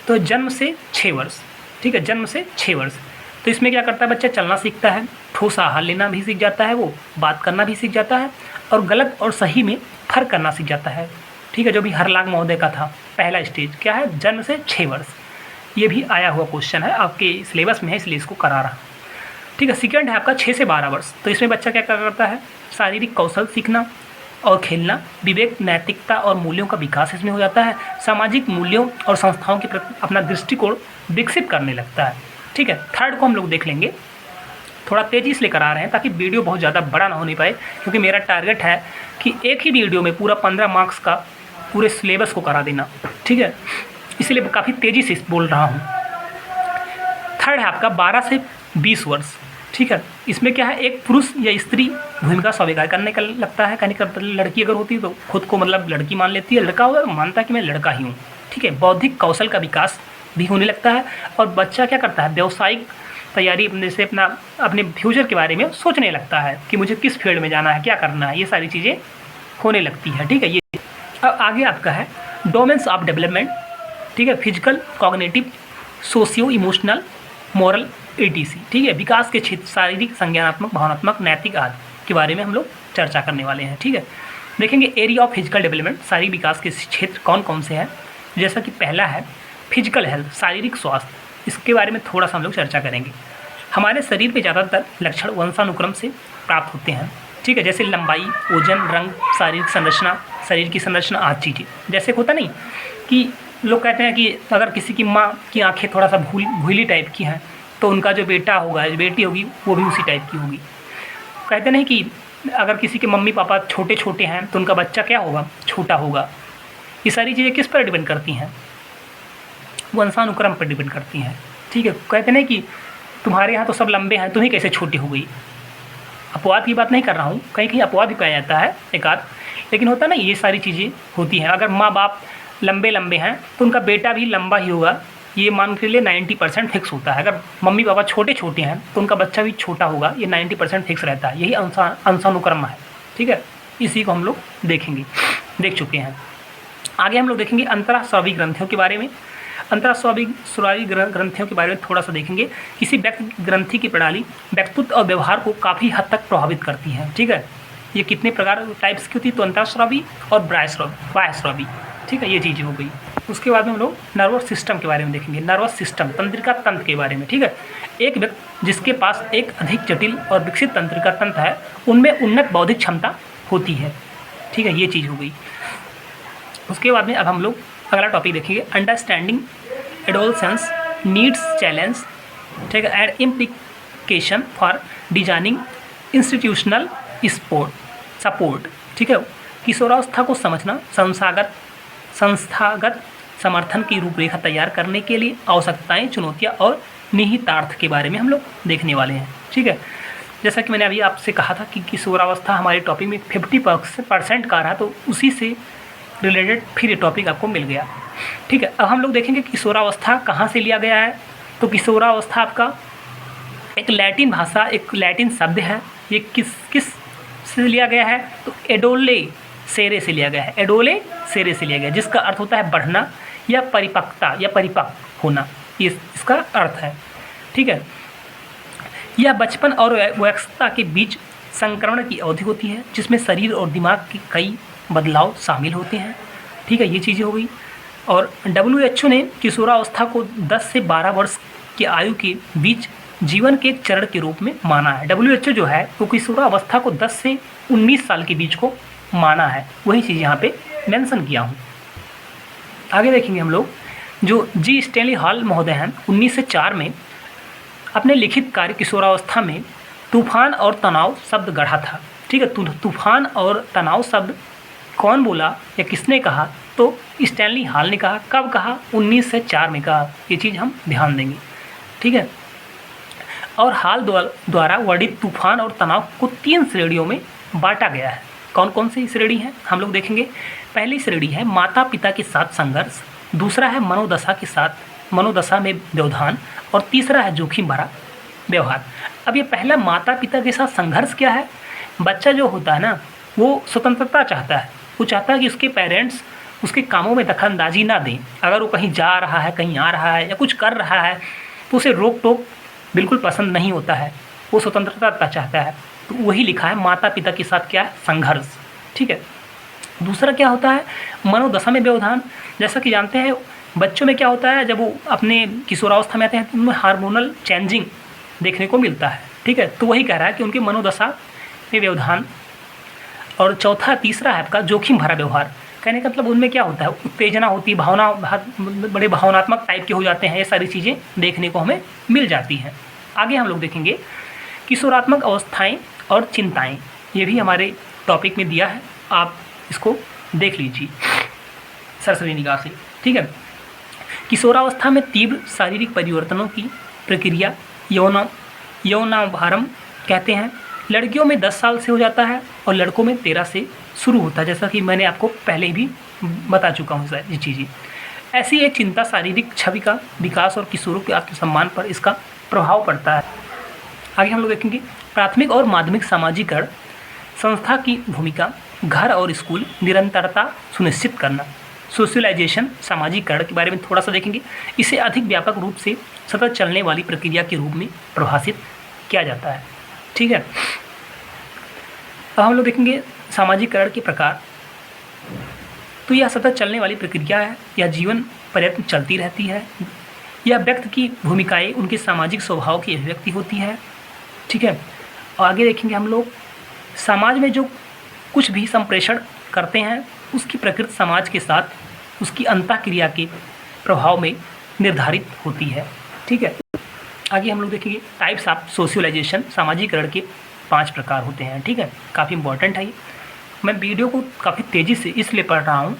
तो जन्म से 6 वर्ष, ठीक है, जन्म से 6 वर्ष। तो इसमें क्या करता है, बच्चा चलना सीखता है, ठोस आहार लेना भी सीख जाता है, वो बात करना भी सीख जाता है, और गलत और सही में फर्क करना सीख जाता है, ठीक है। जो भी हरलाक महोदय का था पहला स्टेज क्या है, जन्म से 6 वर्ष। ये भी आया हुआ क्वेश्चन है, आपके सिलेबस में है, इसलिए इसको करा रहा, ठीक है। सेकंड है आपका 6 से 12 वर्ष। तो इसमें बच्चा क्या करता है, शारीरिक कौशल सीखना और खेलना, विवेक, नैतिकता और मूल्यों का विकास इसमें हो जाता है। सामाजिक मूल्यों और संस्थाओं के प्रति अपना दृष्टिकोण विकसित करने लगता है, ठीक है। थर्ड को हम लोग देख लेंगे थोड़ा तेज़ी इसलिए करा रहे हैं ताकि वीडियो बहुत ज़्यादा बड़ा ना होने पाए, क्योंकि मेरा टारगेट है कि एक ही वीडियो में पूरा 15 मार्क्स का पूरे सिलेबस को करा देना, ठीक है। इसलिए काफ़ी तेज़ी से बोल रहा हूँ। थर्ड है आपका 12 से 20 वर्ष, ठीक है। इसमें क्या है, एक पुरुष या स्त्री भूमिका स्वीकार करने का लगता है, कहने का लड़की अगर होती है तो खुद को मतलब लड़की मान लेती है, लड़का होगा मानता है कि मैं लड़का ही हूँ, ठीक है। बौद्धिक कौशल का विकास भी होने लगता है और बच्चा क्या करता है, व्यावसायिक तैयारी जैसे अपने फ्यूचर के बारे में सोचने लगता है कि मुझे किस फील्ड में जाना है, क्या करना है, ये सारी चीज़ें होने लगती है, ठीक है। ये अब आगे आपका है डोमेन्स ऑफ डेवलपमेंट, ठीक है। Physical, cognitive, socio emotional, moral, etc, ठीक है। विकास के क्षेत्र शारीरिक, संज्ञानात्मक, भावनात्मक, नैतिक आदि के बारे में हम लोग चर्चा करने वाले हैं, ठीक है। देखेंगे एरिया ऑफ फिजिकल डेवलपमेंट, शारीरिक विकास के क्षेत्र कौन कौन से हैं। जैसा कि पहला है फिजिकल हेल्थ, शारीरिक स्वास्थ्य, इसके बारे में थोड़ा सा हम लोग चर्चा करेंगे। हमारे शरीर में ज़्यादातर लक्षण वंशानुक्रम से प्राप्त होते हैं, ठीक है। जैसे लंबाई, वजन, रंग, शारीरिक संरचना, शरीर की संरचना आदि चीज़ें। जैसे होता नहीं कि लोग कहते हैं कि अगर किसी की माँ की आँखें थोड़ा सा भूली टाइप की हैं तो उनका जो बेटा होगा, बेटी होगी, वो भी उसी टाइप की होगी। कहते नहीं कि अगर किसी के मम्मी पापा छोटे छोटे हैं तो उनका बच्चा क्या होगा, छोटा होगा। ये सारी चीज़ें किस पर डिपेंड करती हैं, वंशानुक्रम पर डिपेंड करती हैं, ठीक है। कहते नहीं कि तुम्हारे यहाँ तो सब लंबे हैं, तुम्हें कैसे छोटी हो गई। अपवाद की बात नहीं कर रहा हूँ, कहीं कहीं अपवाद भी पाया जाता है एक आध, लेकिन होता ना ये सारी चीज़ें होती हैं। अगर माँ बाप लंबे हैं तो उनका बेटा भी लंबा ही होगा, ये मान के लिए 90% फिक्स होता है। अगर मम्मी पापा छोटे छोटे हैं तो उनका बच्चा भी छोटा होगा, ये 90% फिक्स रहता है। यही अंशानुक्रम है, ठीक है। इसी को हम लोग देख चुके हैं। आगे हम लोग देखेंगे अंतःस्रावी ग्रंथियों के बारे में। अंतःस्रावी ग्रंथियों के बारे में थोड़ा सा देखेंगे। किसी व्यक्ति ग्रंथि की प्रणाली, व्यक्तित्व और व्यवहार को काफ़ी हद तक प्रभावित करती है, ठीक है। ये कितने प्रकार टाइप्स की होती है, तो अंतःस्रावी और बाह्यस्रावी, ठीक है। ये चीज़ हो गई। उसके बाद में हम लोग नर्वस सिस्टम के बारे में देखेंगे। नर्वस सिस्टम, तंत्रिका तंत्र के बारे में, ठीक है। एक व्यक्ति जिसके पास एक अधिक जटिल और विकसित तंत्रिका तंत्र है, उनमें उन्नत बौद्धिक क्षमता होती है, ठीक है। ये चीज़ हो गई। उसके बाद में अब हम लोग अगला टॉपिक देखेंगे, अंडरस्टैंडिंग एडोलसेंस नीड्स चैलेंज, ठीक है, and implication for designing institutional support, ठीक है। किशोरावस्था को समझना, संस्थागत समर्थन की रूपरेखा तैयार करने के लिए आवश्यकताएं, चुनौतियां और निहितार्थ के बारे में हम लोग देखने वाले हैं, ठीक है। जैसा कि मैंने अभी आपसे कहा था कि किशोरावस्था हमारे टॉपिक में 50% का रहा, तो उसी से रिलेटेड फिर ये टॉपिक आपको मिल गया, ठीक है। अब हम लोग देखेंगे किशोरावस्था कहाँ से लिया गया है। तो किशोरावस्था आपका एक लैटिन भाषा, एक लैटिन शब्द है। ये किस से लिया गया है, तो एडोले सेरे से लिया गया है। एडोले सेरे से लिया गया, जिसका अर्थ होता है बढ़ना या परिपक्वता या परिपक्व होना, ये इसका अर्थ है, ठीक है। यह बचपन और वयस्कता के बीच संक्रमण की अवधि होती है, जिसमें शरीर और दिमाग के कई बदलाव शामिल होते हैं, ठीक है। ये चीज़ें हो गई। और WHO ने किशोरावस्था को 10 से 12 वर्ष की आयु के बीच जीवन के एक चरण के रूप में माना है। WHO जो है वो किशोरावस्था को 10 से 19 साल के बीच को माना है, वही चीज़ यहाँ पे मेंशन किया हूँ। आगे देखेंगे हम लोग, जो जी स्टैनली हॉल महोदय हैं 1904 में अपने लिखित कार्य किशोरावस्था में तूफान और तनाव शब्द गढ़ा था, ठीक है। तूफान और तनाव शब्द कौन बोला या किसने कहा, तो स्टैनली हॉल ने कहा। कब कहा, 1904 में कहा। ये चीज़ हम ध्यान देंगे, ठीक है। और हाल द्वारा वर्णित तूफान और तनाव को 3 श्रेणियों में बांटा गया है। कौन कौन सी श्रेणी है हम लोग देखेंगे। पहली श्रेणी है माता पिता के साथ संघर्ष, दूसरा है मनोदशा में व्यवधान, और तीसरा है जोखिम भरा व्यवहार। अब ये पहला माता पिता के साथ संघर्ष क्या है, बच्चा जो होता है ना वो स्वतंत्रता चाहता है, वो चाहता है कि उसके पेरेंट्स उसके कामों में दखलंदाजी ना दें। अगर वो कहीं जा रहा है, कहीं आ रहा है या कुछ कर रहा है तो उसे रोक टोक बिल्कुल पसंद नहीं होता है, वो स्वतंत्रता चाहता है। तो वही लिखा है माता पिता के साथ क्या है, संघर्ष, ठीक है। दूसरा क्या होता है, मनोदशा में व्यवधान। जैसा कि जानते हैं बच्चों में क्या होता है, जब वो अपने किशोरावस्था में आते हैं तो उनमें हार्मोनल चेंजिंग देखने को मिलता है, ठीक है। तो वही कह रहा है कि उनकी मनोदशा में व्यवधान। और तीसरा है आपका जोखिम भरा व्यवहार। कहने का मतलब उनमें क्या होता है, उत्तेजना होती है, बड़े भावनात्मक टाइप के हो जाते हैं। ये सारी चीज़ें देखने को हमें मिल जाती हैं। आगे हम लोग देखेंगे किशोरात्मक अवस्थाएं और चिंताएं, ये भी हमारे टॉपिक में दिया है, आप इसको देख लीजिए सरसरी निगाह से। ठीक है, किशोरावस्था में तीव्र शारीरिक परिवर्तनों की प्रक्रिया यौनाभारंभ कहते हैं। लड़कियों में 10 साल से हो जाता है और लड़कों में 13 से शुरू होता है, जैसा कि मैंने आपको पहले भी बता चुका हूँ ये चीज़ें। ऐसी एक चिंता शारीरिक छवि का विकास और किशोरों के आत्मसम्मान पर इसका प्रभाव पड़ता है। आगे हम लोग देखेंगे प्राथमिक और माध्यमिक सामाजिकरण, संस्था की भूमिका, घर और स्कूल, निरंतरता सुनिश्चित करना। सोशलाइजेशन, सामाजिकरण के बारे में थोड़ा सा देखेंगे। इसे अधिक व्यापक रूप से सतत चलने वाली प्रक्रिया के रूप में परिभाषित किया जाता है। ठीक है, अब हम लोग देखेंगे सामाजिकरण के प्रकार। तो यह सतत चलने वाली प्रक्रिया है, यह जीवन पर्यंत चलती रहती है। यह व्यक्ति की भूमिकाएं उनके सामाजिक स्वभाव की अभिव्यक्ति होती है। ठीक है, और आगे देखेंगे हम लोग समाज में जो कुछ भी संप्रेषण करते हैं उसकी प्रकृति समाज के साथ उसकी अंतःक्रिया के प्रभाव में निर्धारित होती है। ठीक है, आगे हम लोग देखेंगे टाइप्स ऑफ सोशलाइजेशन, सामाजिकरण के 5 प्रकार होते हैं। ठीक है, काफ़ी इंपॉर्टेंट है ये। मैं वीडियो को काफ़ी तेज़ी से इसलिए पढ़ रहा हूँ,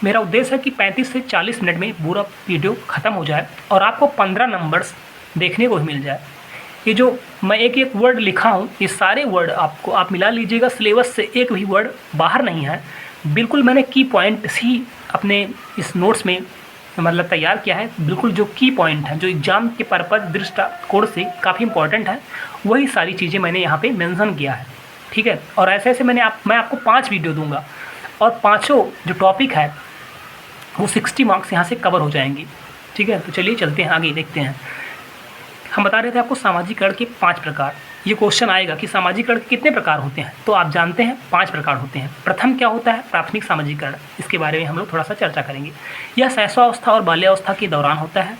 मेरा उद्देश्य है कि 35 से 40 मिनट में पूरा वीडियो ख़त्म हो जाए और आपको 15 नंबर्स देखने को ही मिल जाए। ये जो मैं एक एक वर्ड लिखा हूँ, ये सारे वर्ड आपको आप मिला लीजिएगा, सिलेबस से एक भी वर्ड बाहर नहीं है। बिल्कुल मैंने की पॉइंट्स ही अपने इस नोट्स में मतलब तैयार किया है। बिल्कुल जो की पॉइंट है, जो एग्ज़ाम के पर्पज़ दृष्टिकोण से काफ़ी इंपॉर्टेंट है, वही सारी चीज़ें मैंने यहाँ पे मेंशन किया है। ठीक है, और ऐसे ऐसे मैं आपको 5 वीडियो दूंगा और पाँचों जो टॉपिक है वो 60 मार्क्स यहाँ से कवर हो जाएंगे। ठीक है, तो चलिए चलते हैं आगे, देखते हैं। हम बता रहे थे आपको सामाजिकरण के 5 प्रकार। ये क्वेश्चन आएगा कि सामाजिकरण के कितने प्रकार होते हैं, तो आप जानते हैं 5 प्रकार होते हैं। प्रथम क्या होता है, प्राथमिक सामाजिकरण। इसके बारे में हम लोग थोड़ा सा चर्चा करेंगे। यह शैशवावस्था और बाल्यावस्था के दौरान होता है।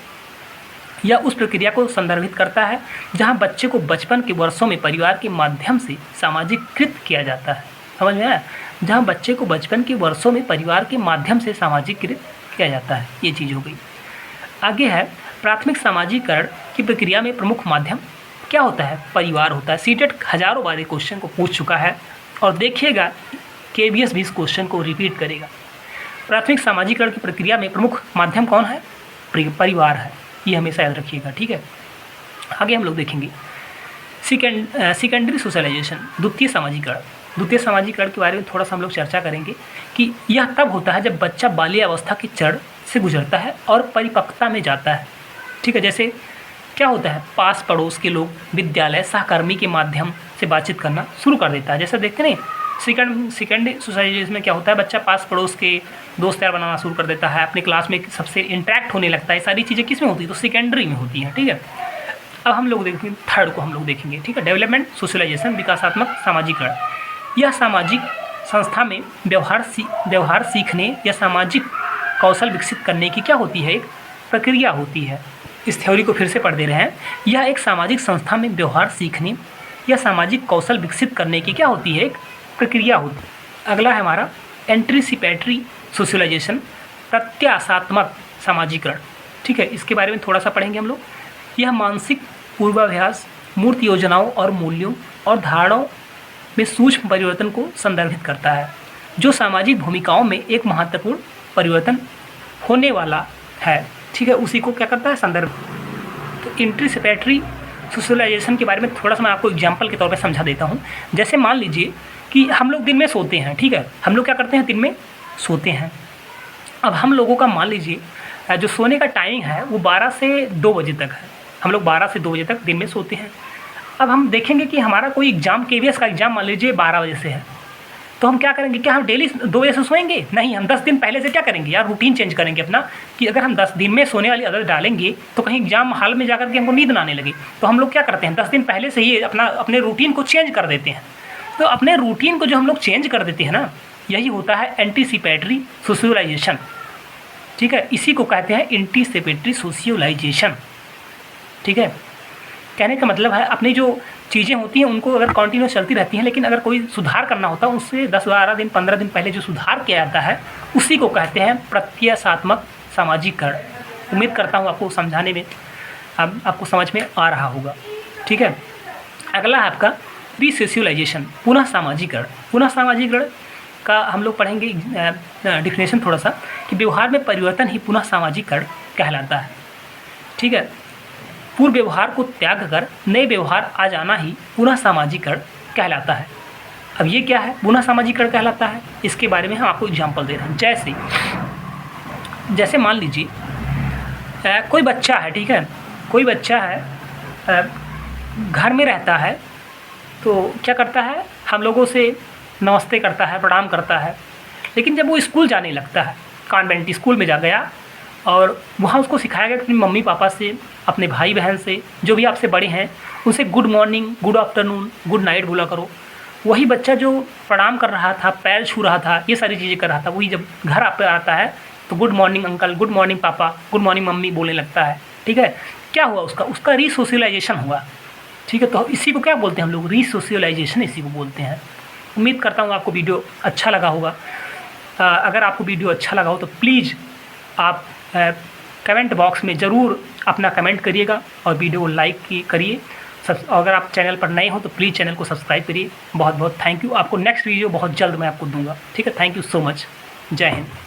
यह उस प्रक्रिया को संदर्भित करता है जहाँ बच्चे को बचपन के वर्षों में परिवार के माध्यम से सामाजिकृत किया जाता है। समझ में आया, जहाँ बच्चे को बचपन के वर्षों में परिवार के माध्यम से सामाजिकृत किया जाता है, ये चीज़ हो गई। आगे है प्राथमिक सामाजिकरण की प्रक्रिया में प्रमुख माध्यम क्या होता है, परिवार होता है। सीटेट हज़ारों बार क्वेश्चन को पूछ चुका है और देखिएगा KVS भी इस क्वेश्चन को रिपीट करेगा। प्राथमिक सामाजिकरण की प्रक्रिया में प्रमुख माध्यम कौन है, परिवार है, ये हमेशा याद रखिएगा। ठीक है, आगे हम लोग देखेंगे सेकेंडरी सोशलाइजेशन, द्वितीय सामाजिकरण। द्वितीय सामाजिकरण के बारे में थोड़ा सा हम लोग चर्चा करेंगे कि यह तब होता है जब बच्चा बाल्यावस्था के चरण से गुजरता है और परिपक्वता में जाता है। ठीक है, जैसे क्या होता है, पास पड़ोस के लोग, विद्यालय, सहकर्मी के माध्यम से बातचीत करना शुरू कर देता है। जैसे देखते नहीं, सेकेंडरी सोसाइटीज़ में क्या होता है, बच्चा पास पड़ोस के दोस्त यार बनाना शुरू कर देता है, अपने क्लास में सबसे इंटरेक्ट होने लगता है। सारी चीज़ें किस में होती है, तो सेकेंडरी में होती हैं। ठीक है, अब हम लोग देखेंगे थर्ड को हम लोग देखेंगे। ठीक है, डेवलपमेंट सोशलाइजेशन, विकासात्मक सामाजिकरण। यह सामाजिक संस्था में व्यवहार सीखने या सामाजिक कौशल विकसित करने की क्या होती है, एक प्रक्रिया होती है। इस थ्योरी को फिर से पढ़ दे रहे हैं। यह एक सामाजिक संस्था में व्यवहार सीखने या सामाजिक कौशल विकसित करने की क्या होती है, एक प्रक्रिया होती है। अगला है हमारा एंटीसिपेटरी सोशलाइजेशन, प्रत्याशात्मक सामाजिकरण। ठीक है, इसके बारे में थोड़ा सा पढ़ेंगे हम लोग। यह मानसिक पूर्वाभ्यास, मूर्त योजनाओं और मूल्यों और धारणाओं में सूक्ष्म परिवर्तन को संदर्भित करता है, जो सामाजिक भूमिकाओं में एक महत्वपूर्ण परिवर्तन होने वाला है। ठीक है, उसी को क्या करता है, संदर्भ। तो एंटीसिपेटरी सोशलाइजेशन के बारे में थोड़ा सा मैं आपको एग्जांपल के तौर पे समझा देता हूँ। जैसे मान लीजिए कि हम लोग दिन में सोते हैं। ठीक है, हम लोग क्या करते हैं, दिन में सोते हैं। अब हम लोगों का मान लीजिए जो सोने का टाइमिंग है वो 12 से 2 बजे तक है। हम लोग 12 से 2 बजे तक दिन में सोते हैं। अब हम देखेंगे कि हमारा कोई एग्ज़ाम, KVS का एग्ज़ाम मान लीजिए 12 बजे से है, तो हम क्या करेंगे, क्या हम डेली 2 बजे से सोएंगे? नहीं, हम 10 दिन पहले से क्या करेंगे यार, रूटीन चेंज करेंगे अपना, कि अगर हम 10 दिन में सोने वाली आदत डालेंगे तो कहीं एग्जाम हॉल में जाकर के हमको नींद ना आने लगे। तो हम लोग क्या करते हैं, 10 दिन पहले से ही अपने रूटीन को चेंज कर देते हैं। तो अपने रूटीन को जो हम लोग चेंज कर देते हैं ना, यही होता है एंटीसिपेटरी सोशलाइजेशन। ठीक है, इसी को कहते हैं एंटीसिपेटरी सोशलाइजेशन। ठीक है, कहने का मतलब है अपनी जो चीज़ें होती हैं उनको अगर कंटिन्यूस चलती रहती हैं, लेकिन अगर कोई सुधार करना होता है उससे 10-12 दिन 15 दिन पहले जो सुधार किया जाता है उसी को कहते हैं प्रत्याशात्मक सामाजिकरण। उम्मीद करता हूँ आपको समझाने में अब आपको समझ में आ रहा होगा। ठीक। ठीक है। अगला है आपका रीसोशियलाइजेशन, पुनः सामाजिकरण। पुनः सामाजिकरण का हम लोग पढ़ेंगे डिफिनेशन थोड़ा सा, कि व्यवहार में परिवर्तन ही पुनः सामाजिकरण कहलाता है। ठीक है, पूर्व व्यवहार को त्याग कर नए व्यवहार आ जाना ही पुनः सामाजिकरण कहलाता है। अब ये क्या है पुनः सामाजिकरण कहलाता है, इसके बारे में हम आपको एग्जाम्पल दे रहे हैं। जैसे मान लीजिए कोई बच्चा है, ठीक है, कोई बच्चा है घर में रहता है, तो क्या करता है, हम लोगों से नमस्ते करता है, प्रणाम करता है। लेकिन जब वो स्कूल जाने लगता है, कॉन्वेंट स्कूल में जा गया, और वहाँ उसको सिखाया गया कि अपने मम्मी पापा से, अपने भाई बहन से, जो भी आपसे बड़े हैं, उनसे good morning, good afternoon, good night बोला करो। वही बच्चा जो प्रणाम कर रहा था, पैर छू रहा था, ये सारी चीज़ें कर रहा था, वही जब घर पे आता है तो good morning uncle, good morning पापा, गुड मॉर्निंग मम्मी बोलने लगता है। ठीक है, क्या हुआ, उसका रीसोशलाइजेशन हुआ। ठीक है, तो इसी को क्या बोलते हैं हम लोग, रीसोशलाइजेशन इसी को बोलते हैं। उम्मीद करता हूँ आपको वीडियो अच्छा लगा होगा। अगर आपको वीडियो अच्छा लगा हो तो प्लीज़ आप कमेंट बॉक्स में ज़रूर अपना कमेंट करिएगा और वीडियो को लाइक करिए। अगर आप चैनल पर नए हो तो प्लीज़ चैनल को सब्सक्राइब करिए। बहुत बहुत थैंक यू। आपको नेक्स्ट वीडियो बहुत जल्द मैं आपको दूंगा। ठीक है, थैंक यू सो मच। जय हिंद।